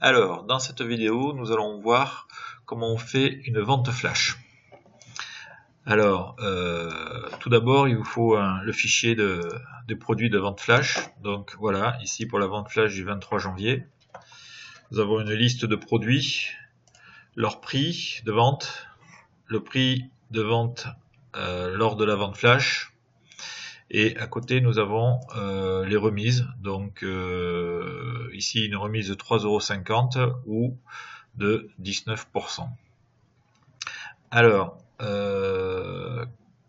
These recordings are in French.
Alors, dans cette vidéo, nous allons voir comment on fait une vente flash. Alors, tout d'abord, il vous faut le fichier de produits de vente flash. Donc voilà, ici pour la vente flash du 23 janvier, nous avons une liste de produits, leur prix de vente, le prix de vente lors de la vente flash, et à côté nous avons les remises. Donc ici une remise de 3,50 € ou de 19%. Alors,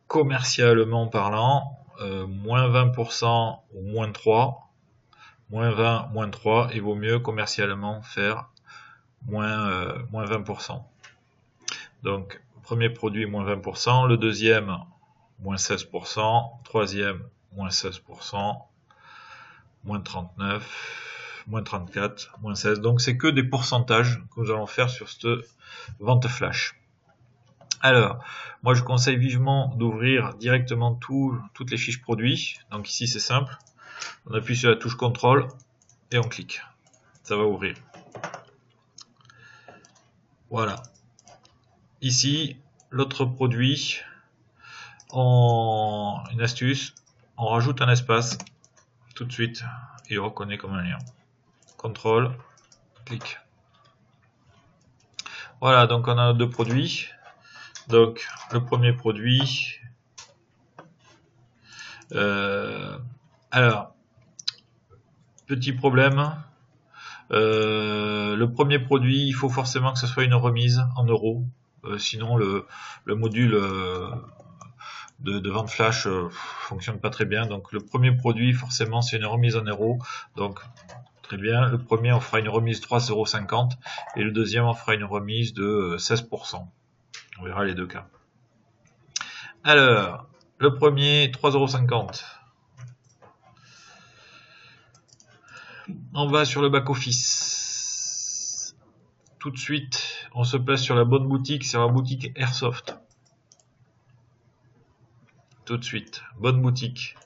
commercialement parlant, moins 20% ou moins 3, moins 20, moins 3, il vaut mieux commercialement faire moins 20%. Donc, premier produit, moins 20%, le deuxième, moins 16%, troisième, moins 16%, moins 39, moins 34, moins 16. Donc, c'est que des pourcentages que nous allons faire sur cette vente flash. Alors, moi je conseille vivement d'ouvrir directement toutes les fiches produits. Donc ici c'est simple, on appuie sur la touche contrôle et on clique. Ça va ouvrir. Voilà. Ici, l'autre produit, une astuce, on rajoute un espace tout de suite. Il reconnaît comme un lien. Contrôle, clic. Voilà, donc on a deux produits. Donc le premier produit, alors petit problème, le premier produit, il faut forcément que ce soit une remise en euros, sinon le module de vente flash fonctionne pas très bien. Donc le premier produit, forcément, c'est une remise en euros. Donc très bien, le premier on fera une remise 3,50 € et le deuxième on fera une remise de 16%. On verra les deux cas. Alors, le premier 3,50 €. On va sur le back-office. Tout de suite, on se place sur la bonne boutique, c'est la boutique Airsoft. Tout de suite, bonne boutique.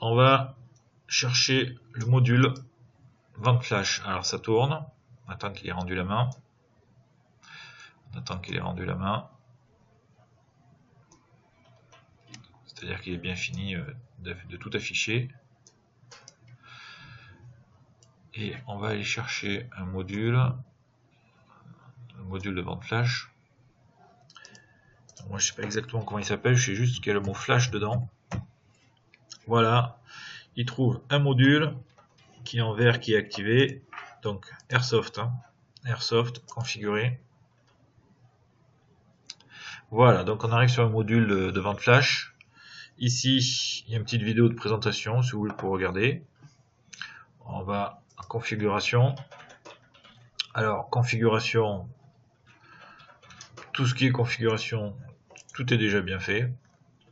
On va chercher le module vente flash. Alors ça tourne. On attend qu'il ait rendu la main. C'est-à-dire qu'il est bien fini de tout afficher. Et on va aller chercher un module, le module de vente flash. Moi je sais pas exactement comment il s'appelle, je sais juste qu'il y a le mot flash dedans. Voilà, il trouve un module qui est en vert, qui est activé, donc Airsoft, Airsoft configuré. Voilà, donc on arrive sur un module de vente flash. Ici, il y a une petite vidéo de présentation si vous voulez pour regarder. On va en configuration. Alors, configuration, tout ce qui est configuration, tout est déjà bien fait.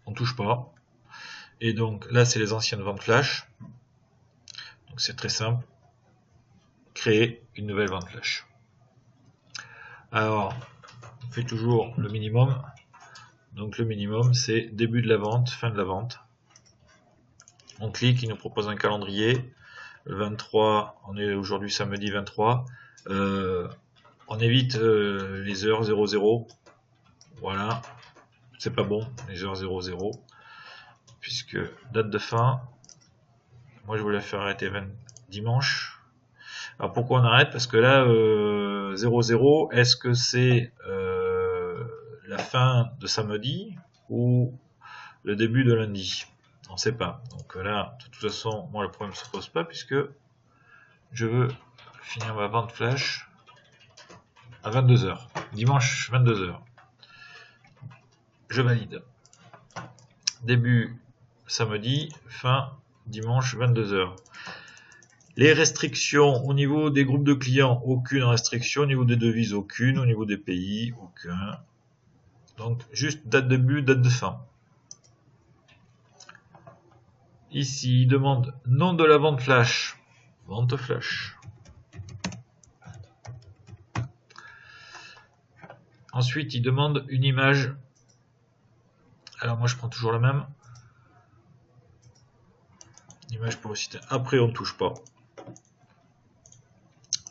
On ne touche pas. Et donc là, c'est les anciennes ventes flash. Donc c'est très simple. Créer une nouvelle vente flash. Alors, on fait toujours le minimum. Donc le minimum, c'est début de la vente, fin de la vente. On clique, il nous propose un calendrier. Le 23, on est aujourd'hui samedi 23. On évite les heures 00. Voilà, c'est pas bon, les heures 00. Puisque date de fin, moi je voulais faire arrêter dimanche. Alors pourquoi on arrête? Parce que là, 00, est-ce que c'est la fin de samedi ou le début de lundi? On ne sait pas. Donc là, de toute façon, moi le problème ne se pose pas puisque je veux finir ma vente flash à 22 h. Dimanche 22 h. Je valide. Début samedi, fin dimanche 22 h. Les restrictions au niveau des groupes de clients, aucune restriction. Au niveau des devises, aucune. Au niveau des pays, aucun. Donc juste date de début, date de fin. Ici, il demande nom de la vente flash. Vente flash. Ensuite, il demande une image. Alors moi, je prends toujours la même. Image publicitaire. Après, on ne touche pas.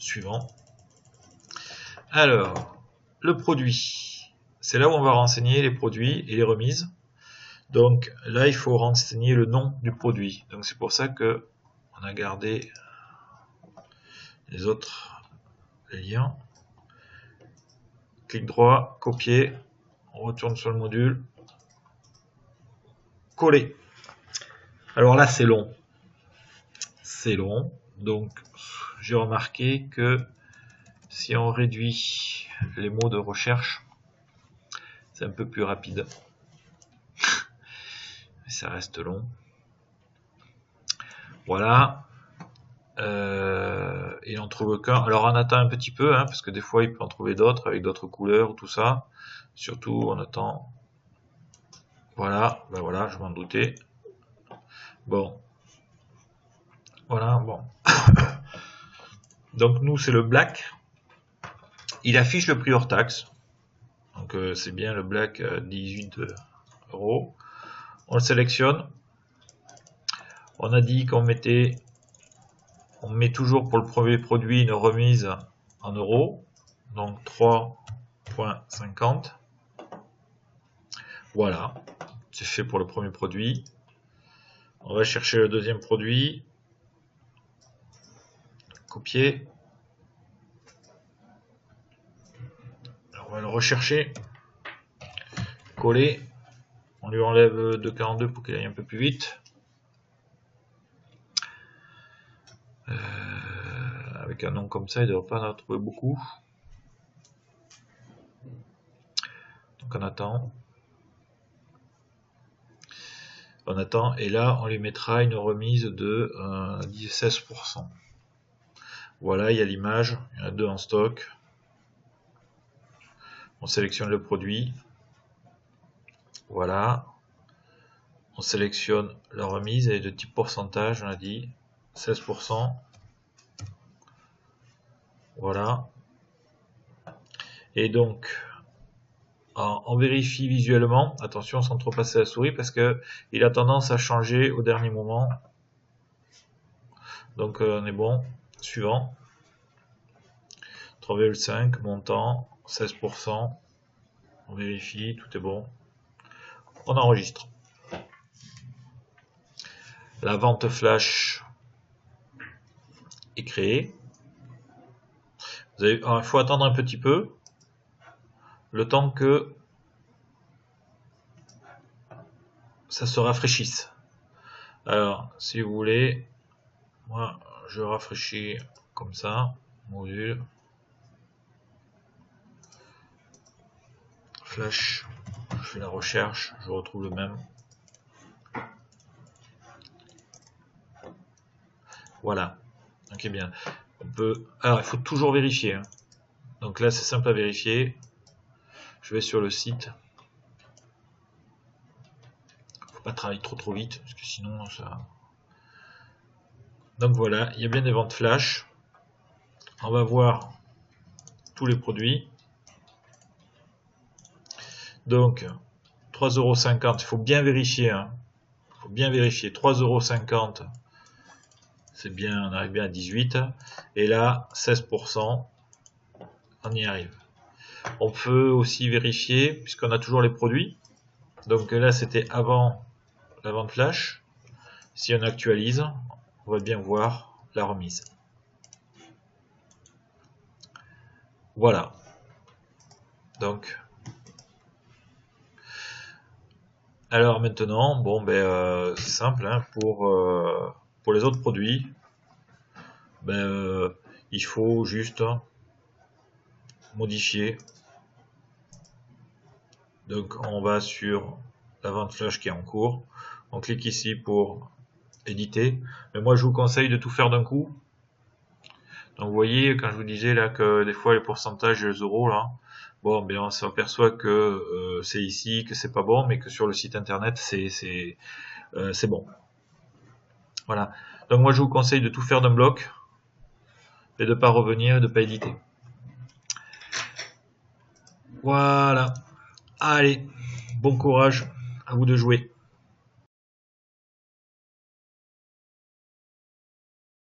suivant. Alors, le produit, c'est là où on va renseigner les produits et les remises. Donc là, il faut renseigner le nom du produit. Donc c'est pour ça que on a gardé les autres liens. Clic droit, copier, on retourne sur le module, coller. Alors là, c'est long. C'est long. Donc j'ai remarqué que si on réduit les mots de recherche, c'est un peu plus rapide. Mais ça reste long. Voilà. Il en trouve qu'un. Alors on attend un petit peu, hein, parce que des fois il peut en trouver d'autres avec d'autres couleurs, tout ça. Surtout on attend. Voilà, ben voilà, je m'en doutais. Bon. Voilà, bon. Donc nous c'est le black. Il affiche le prix hors taxe. Donc c'est bien le black 18 €. On le sélectionne. On a dit qu'on mettait. On met toujours pour le premier produit une remise en euros, donc 3,50. Voilà, c'est fait pour le premier produit. On va chercher le deuxième produit, copier. Alors on va le rechercher, coller. On lui enlève 2,42 pour qu'il aille un peu plus vite. Avec un nom comme ça, il ne devrait pas en trouver beaucoup. Donc on attend. On attend, et là on lui mettra une remise de 16%. Voilà, il y a l'image, il y en a 2 en stock. On sélectionne le produit. Voilà. On sélectionne la remise, elle est de type pourcentage, on a dit 16%. Voilà. Et donc, on vérifie visuellement. Attention sans trop passer la souris parce que il a tendance à changer au dernier moment. Donc on est bon. Suivant. 3,5, montant, 16%. On vérifie, tout est bon. On enregistre. La vente flash est créée. Il faut attendre un petit peu, le temps que ça se rafraîchisse. Alors, si vous voulez, moi je rafraîchis comme ça, module, flash, je fais la recherche, je retrouve le même. Voilà, ok bien. On peut. Alors il faut toujours vérifier. Hein. Donc là c'est simple à vérifier. Je vais sur le site. Faut pas travailler trop vite parce que sinon ça. Donc voilà, il y a bien des ventes flash. On va voir tous les produits. Donc 3,50 €, il faut bien vérifier. Hein. Il faut bien vérifier. 3,50 €. C'est bien, on arrive bien à 18. Et là, 16%. On y arrive. On peut aussi vérifier, puisqu'on a toujours les produits. Donc là, c'était avant la vente flash. Si on actualise, on va bien voir la remise. Voilà. Donc, alors maintenant, bon, ben, c'est simple, hein, pour les autres produits, ben, il faut juste modifier. Donc on va sur la vente flash qui est en cours. On clique ici pour éditer. Mais moi je vous conseille de tout faire d'un coup. Donc vous voyez, quand je vous disais là que des fois les pourcentages et les euros là, bon ben on s'aperçoit que c'est ici, que c'est pas bon, mais que sur le site internet c'est bon. Voilà. Donc moi je vous conseille de tout faire d'un bloc et de pas revenir et de pas éditer. Voilà. Allez, bon courage, à vous de jouer.